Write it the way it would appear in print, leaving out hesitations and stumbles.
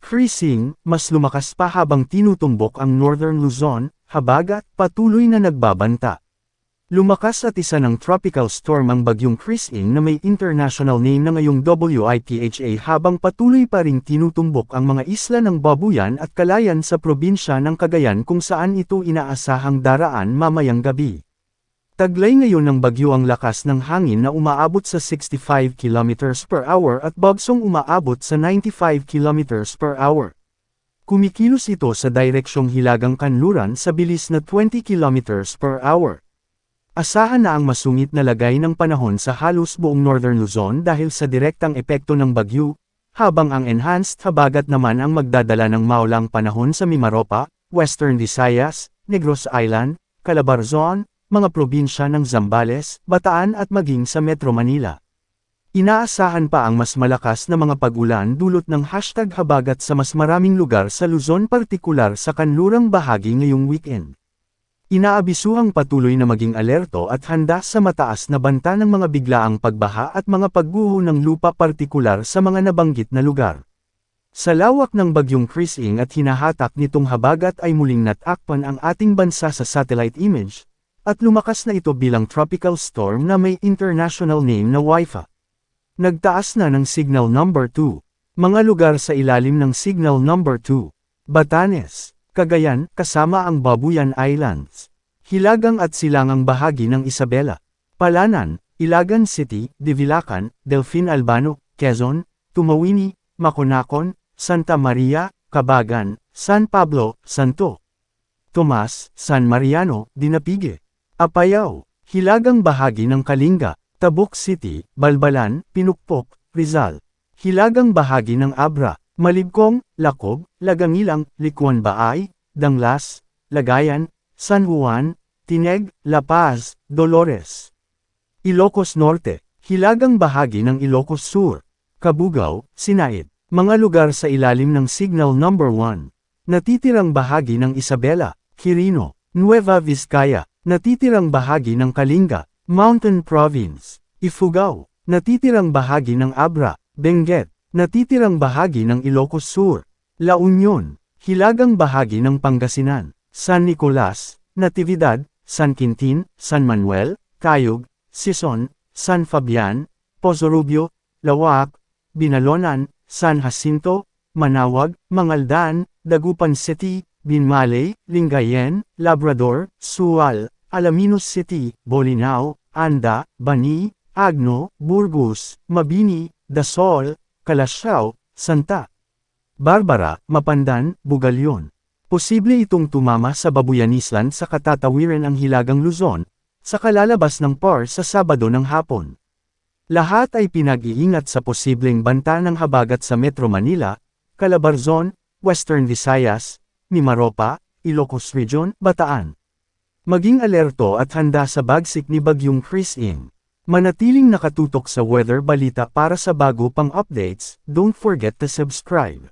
Freezing, mas lumakas pa habang tinutumbok ang Northern Luzon, habagat patuloy na nagbabanta. Lumakas at isa ng tropical storm ang bagyong Freezing na may international name na ngayong WITHA habang patuloy pa ring tinutumbok ang mga isla ng Babuyan at Calayan sa probinsya ng Cagayan kung saan ito inaasahang daraan mamayang gabi. Taglay ngayon ng bagyo ang lakas ng hangin na umaabot sa 65 km per hour at bagsong umaabot sa 95 km per hour. Kumikilos ito sa direksyong Hilagang Kanluran sa bilis na 20 km per hour. Asahan na ang masungit na lagay ng panahon sa halos buong Northern Luzon dahil sa direktang epekto ng bagyo, habang ang enhanced habagat naman ang magdadala ng maulang panahon sa Mimaropa, Western Visayas, Negros Island, Calabarzon, mga probinsya ng Zambales, Bataan at maging sa Metro Manila. Inaasahan pa ang mas malakas na mga pag-ulan dulot ng #habagat sa mas maraming lugar sa Luzon partikular sa kanlurang bahagi ngayong weekend. Inaabisuhang patuloy na maging alerto at handa sa mataas na banta ng mga biglaang pagbaha at mga pagguho ng lupa partikular sa mga nabanggit na lugar. Sa lawak ng bagyong Freezing at hinahatak nitong habagat ay muling natakpan ang ating bansa sa satellite image, at lumakas na ito bilang tropical storm na may international name na WITHA. Nagtaas na ng signal number 2. Mga lugar sa ilalim ng signal number 2. Batanes, Cagayan, kasama ang Babuyan Islands. Hilagang at silangang bahagi ng Isabela. Palanan, Ilagan City, Divilacan, Delfin Albano, Quezon, Tumawini, Maconacon, Santa Maria, Cabagan, San Pablo, Santo Tomas, San Mariano, Dinapigue. Apayao, hilagang bahagi ng Kalinga, Tabuk City, Balbalan, Pinukpok, Rizal. Hilagang bahagi ng Abra, Malibkong, Lacob, Lagangilang, Likuan Baay, Danglas, Lagayan, San Juan, Tineg, La Paz, Dolores. Ilocos Norte, hilagang bahagi ng Ilocos Sur, Cabugao, Sinaid. Mga lugar sa ilalim ng signal number 1. Natitirang bahagi ng Isabela, Quirino, Nueva Vizcaya. Natitirang bahagi ng Kalinga, Mountain Province. Ifugao, natitirang bahagi ng Abra, Benguet. Natitirang bahagi ng Ilocos Sur, La Union, hilagang bahagi ng Pangasinan, San Nicolas, Natividad, San Quintin, San Manuel, Cayug, Sison, San Fabian, Pozo Rubio, Lawak, Binalonan, San Jacinto, Manawag, Mangaldan, Dagupan City, Binmaley, Lingayen, Labrador, Sual, Alaminos City, Bolinao, Anda, Bani, Agno, Burgos, Mabini, Dasol, Calasiao, Santa Barbara, Mapandan, Bugalyon. Posible itong tumama sa Babuyan Island sa katatawiran ang Hilagang Luzon, sa kalalabas ng PAR sa Sabado ng hapon. Lahat ay pinag-iingat sa posibleng banta ng habagat sa Metro Manila, Calabarzon, Western Visayas, Mimaropa, Ilocos Region, Bataan. Maging alerto at handa sa bagsik ni bagyong Freezing. Manatiling nakatutok sa weather balita para sa bago pang updates, don't forget to subscribe.